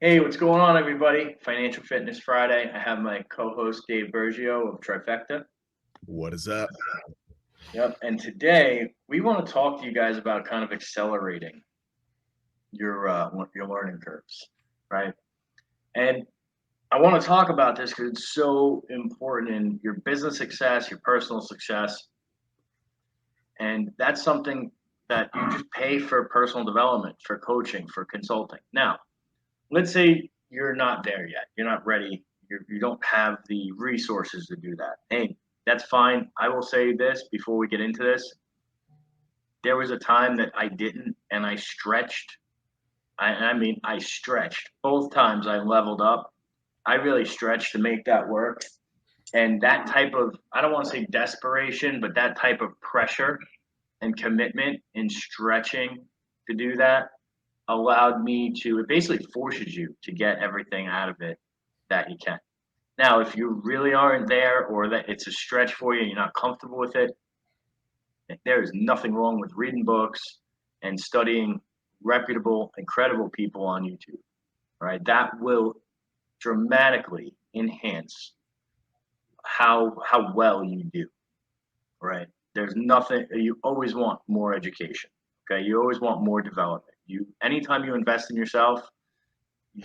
Hey, what's going on, everybody? Financial Fitness Friday. I have my co-host Dave Bergio of Trifecta. What is that? Yep. And today we want to talk to you guys about kind of accelerating your learning curves, right? And I want to talk about this because it's so important in your business success, your personal success, and that's something that you just pay for personal development, for coaching, for consulting. Now, let's say you're not there yet. You're not ready. You don't have the resources to do that. Hey, that's fine. I will say this before we get into this. There was a time that I didn't, and I stretched. I stretched. Both times I leveled up. I really stretched to make that work. And that type of, I don't want to say desperation, but that type of pressure and commitment in stretching to do that allowed me to, it basically forces you to get everything out of it that you can. Now, if you really aren't there or that it's a stretch for you and you're not comfortable with it, there is nothing wrong with reading books and studying reputable and credible people on YouTube, right? That will dramatically enhance how well you do, right? There's nothing you always want more education. Okay. You always want more development. You anytime you invest in yourself,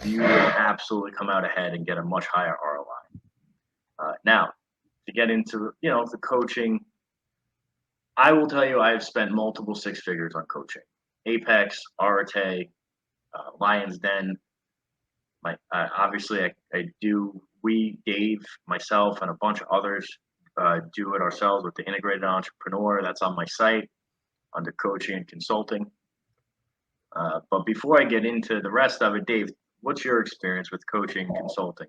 you will absolutely come out ahead and get a much higher ROI. Now, to get into the coaching, I will tell you I have spent multiple six figures on coaching. Apex, Arate, Lions Den. Obviously I do. We, Dave, myself, and a bunch of others do it ourselves with the Integrated Entrepreneur. That's on my site under coaching and consulting. But before I get into the rest of it, Dave, what's your experience with coaching and consulting?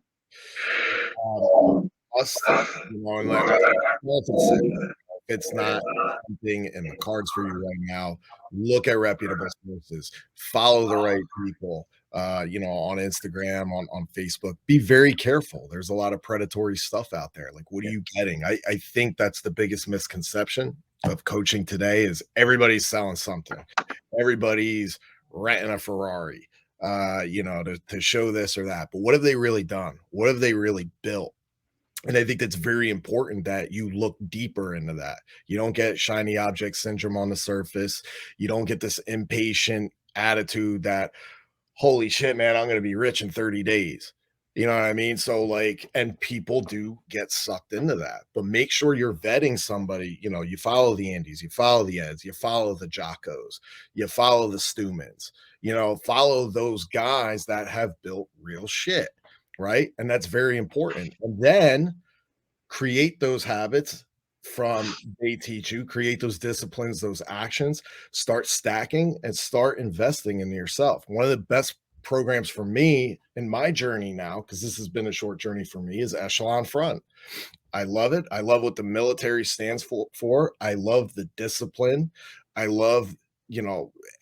Us, and like Jonathan said, if it's not something in the cards for you right now, look at reputable sources, follow the right people. On Instagram, on Facebook, be very careful. There's a lot of predatory stuff out there. Like, what are you getting? I think that's the biggest misconception of coaching today is everybody's selling something. Everybody's renting a Ferrari, to show this or that. But what have they really done? What have they really built? And I think that's very important that you look deeper into that. You don't get shiny object syndrome on the surface. You don't get this impatient attitude that, holy shit, man, I'm going to be rich in 30 days. You know what I mean? So, like, and people do get sucked into that, but make sure you're vetting somebody. You follow the Andes, you follow the Eds, you follow the Jockos, you follow the Stumans, follow those guys that have built real shit. Right. And that's very important. And then create those habits from they teach you, create those disciplines, those actions, start stacking and start investing in yourself. One of the best programs for me in my journey now, because this has been a short journey for me, is Echelon Front. I love it. I love what the military stands for. I love the discipline. I love,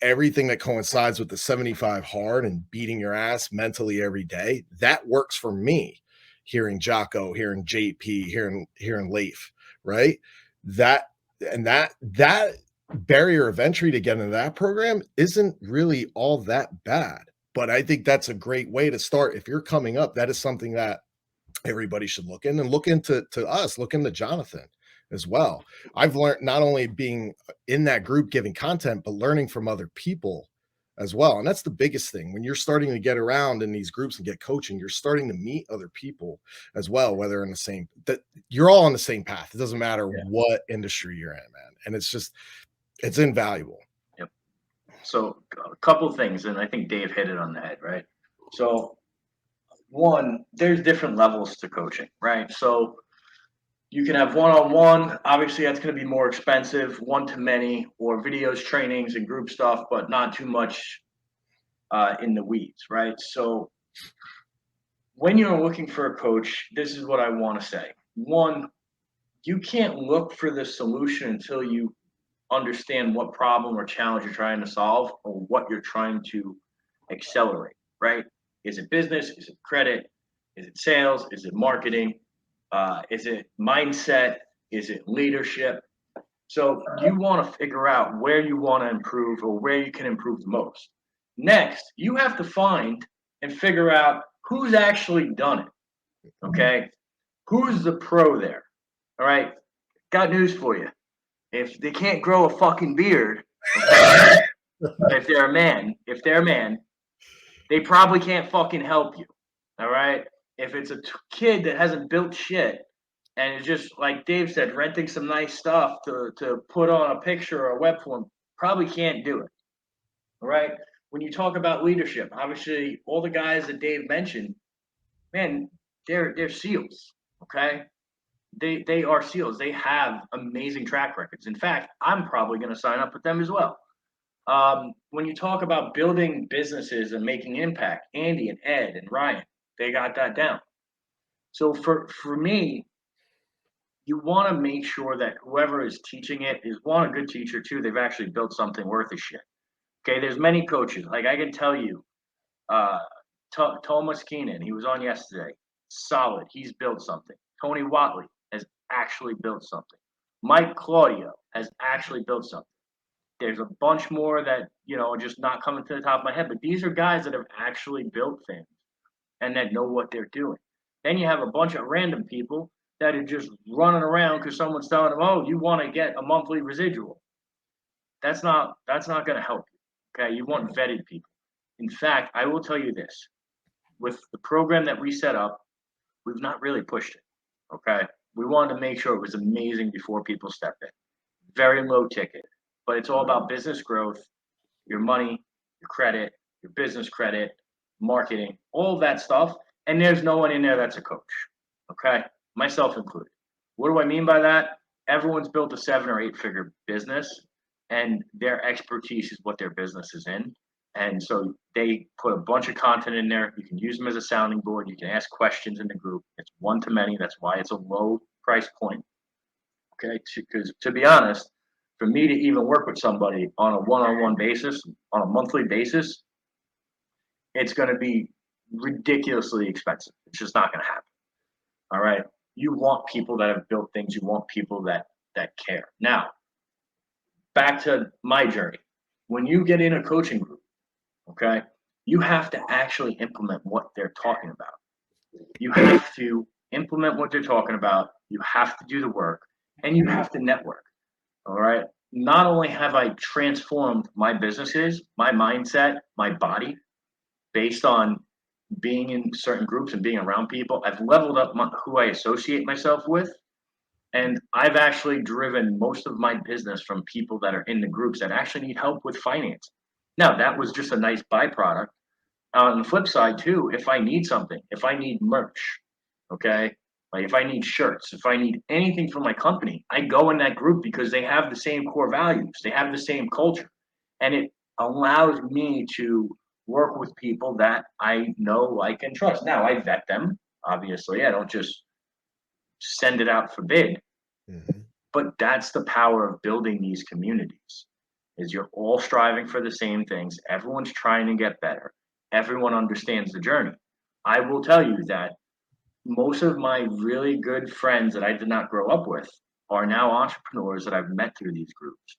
everything that coincides with the 75 hard and beating your ass mentally every day. That works for me. Hearing Jocko, hearing JP, hearing Leif, right? That barrier of entry to get into that program isn't really all that bad. But I think that's a great way to start. If you're coming up, that is something that everybody should look in and look into us, look into Jonathan as well. I've learned not only being in that group giving content, but learning from other people as well. And that's the biggest thing. When you're starting to get around in these groups and get coaching, you're starting to meet other people as well, whether in the same that you're all on the same path. It doesn't matter what industry you're in, man. And it's invaluable. Yep. So a couple things, and I think Dave hit it on the head, right? So one, there's different levels to coaching, right? So you can have one-on-one. Obviously, that's going to be more expensive, one-to-many, or videos, trainings, and group stuff, but not too much in the weeds, right? So when you're looking for a coach, this is what I want to say. One, you can't look for the solution until you understand what problem or challenge you're trying to solve or what you're trying to accelerate, right? Is it business? Is it credit? Is it sales? Is it marketing? Is it mindset? Is it leadership? So you want to figure out where you want to improve or where you can improve the most. Next, you have to find and figure out who's actually done it. Okay. Who's the pro there? All right. Got news for you. If they can't grow a fucking beard, okay, if they're a man, they probably can't fucking help you. All right. If it's a kid that hasn't built shit and it's just like Dave said, renting some nice stuff to put on a picture or a web form, probably can't do it. All right. When you talk about leadership, obviously all the guys that Dave mentioned, man, they're SEALs. Okay. They are SEALs. They have amazing track records. In fact, I'm probably going to sign up with them as well. When you talk about building businesses and making impact, Andy and Ed and Ryan, they got that down. So for me, you want to make sure that whoever is teaching it is one, a good teacher, two, they've actually built something worth of shit. Okay, there's many coaches. Like I can tell you, uh, Thomas Keenan, he was on yesterday. Solid. He's built something. Tony Watley has actually built something. Mike Claudio has actually built something. There's a bunch more that, are just not coming to the top of my head, but these are guys that have actually built things and that know what they're doing. Then you have a bunch of random people that are just running around because someone's telling them, "Oh, you want to get a monthly residual." That's not going to help you. Okay, you want vetted people. In fact, I will tell you this: with the program that we set up, we've not really pushed it. Okay, we wanted to make sure it was amazing before people stepped in. Very low ticket, but it's all about business growth, your money, your credit, your business credit, marketing, all of that stuff. And there's no one in there that's a coach. Okay, myself included. What do I mean by that? Everyone's built a 7 or 8 figure business, and their expertise is what their business is in. And so they put a bunch of content in there. You can use them as a sounding board. You can ask questions in the group. It's one to many. That's why it's a low price point. Okay, because to be honest, for me to even work with somebody on a one-on-one basis, on a monthly basis, it's going to be ridiculously expensive. It's just not going to happen. All right. You want people that have built things. You want people that care. Now, back to my journey. When you get in a coaching group, okay, you have to actually implement what they're talking about. You have to implement what they're talking about. You have to do the work, and you have to network. All right. Not only have I transformed my businesses, my mindset, my body based on being in certain groups and being around people, I've leveled up who I associate myself with. And I've actually driven most of my business from people that are in the groups that actually need help with finance. Now, that was just a nice byproduct. On the flip side, too, if I need something, if I need merch, okay, like if I need shirts, if I need anything from my company, I go in that group because they have the same core values, they have the same culture, and it allows me to work with people that I know, like, and trust. Now I vet them, obviously. I don't just send it out for bid, Mhm. but that's the power of building these communities. Is you're all striving for the same things. Everyone's trying to get better. Everyone understands the journey. I will tell you that most of my really good friends that I did not grow up with are now entrepreneurs that I've met through these groups.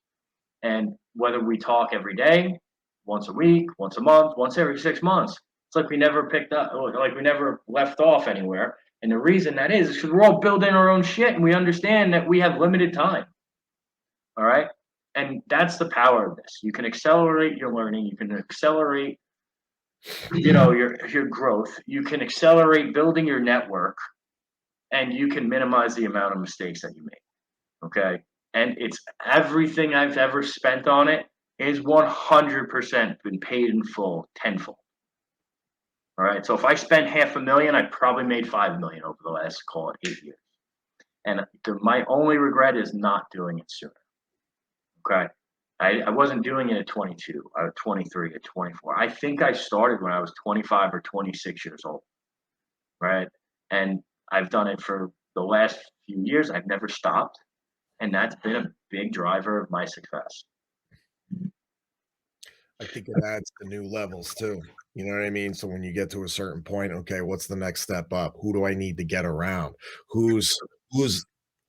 And whether we talk every day, once a week, once a month, once every 6 months, it's like we never picked up, like we never left off anywhere. And the reason that is because we're all building our own shit and we understand that we have limited time. All right. And that's the power of this. You can accelerate your learning, you can accelerate, your growth, you can accelerate building your network, and you can minimize the amount of mistakes that you make. Okay. And it's everything I've ever spent on it is 100% been paid in full, tenfold. All right. So if I spent 500,000, I probably made 5 million over the last, call it, 8 years. And my only regret is not doing it sooner. Okay. I wasn't doing it at 22, at 23, at 24. I think I started when I was 25 or 26 years old. Right. And I've done it for the last few years. I've never stopped. And that's been a big driver of my success. I think it adds to new levels too. You know what I mean? So when you get to a certain point, okay, what's the next step up? Who do I need to get around? Who's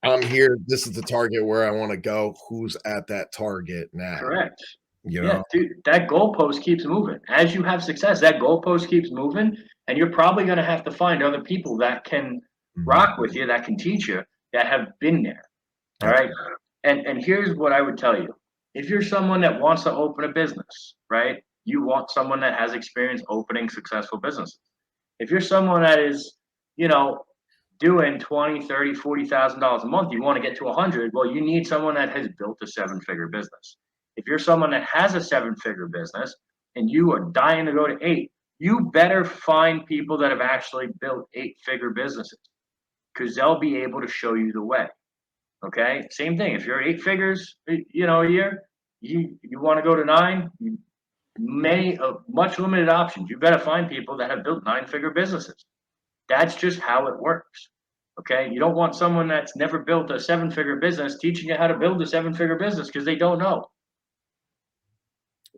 I'm here. This is the target where I want to go. Who's at that target now? Correct. you Yeah, know? dude, that goalpost keeps moving. As you have success, that goalpost keeps moving, and you're probably going to have to find other people that can Mhm. rock with you, that can teach you, that have been there. All That's right. And here's what I would tell you. If you're someone that wants to open a business, right? You want someone that has experience opening successful businesses. If you're someone that is, you know, doing 20, 30, $40,000 a month, you want to get to 100, well, you need someone that has built a seven-figure business. If you're someone that has a seven-figure business and you are dying to go to eight, you better find people that have actually built eight-figure businesses because they'll be able to show you the way. Okay, same thing. If you're eight figures, a year, you want to go to nine. Many much limited options. You better find people that have built nine-figure businesses. That's just how it works. Okay, you don't want someone that's never built a seven-figure business teaching you how to build a seven-figure business because they don't know.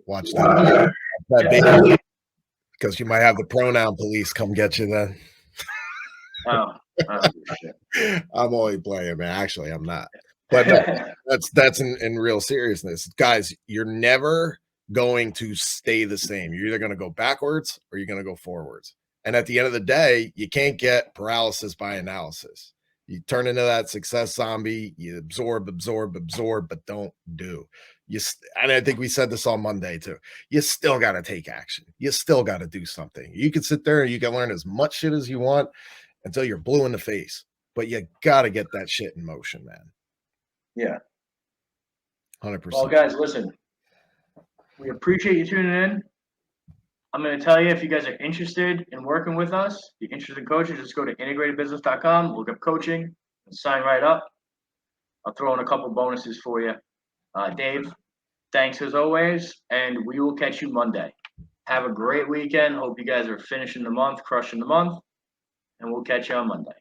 watch that baby, because you might have the pronoun police come get you then. Oh, I don't give a shit. I'm only playing, man. Actually, I'm not. But no, that's in real seriousness. Guys, you're never going to stay the same. You're either going to go backwards or you're going to go forwards. And at the end of the day, you can't get paralysis by analysis. You turn into that success zombie, you absorb, but don't do. And I think we said this on Monday too. You still got to take action. You still got to do something. You can sit there and you can learn as much shit as you want until you're blue in the face, but you got to get that shit in motion, man. Yeah. 100%. Well, guys, listen. We appreciate you tuning in. I'm going to tell you if you guys are interested in working with us, you're interested in coaching, just go to integratedbusiness.com, look up coaching, and sign right up. I'll throw in a couple bonuses for you. Dave, thanks as always, and we will catch you Monday. Have a great weekend. Hope you guys are finishing the month, crushing the month, and we'll catch you on Monday.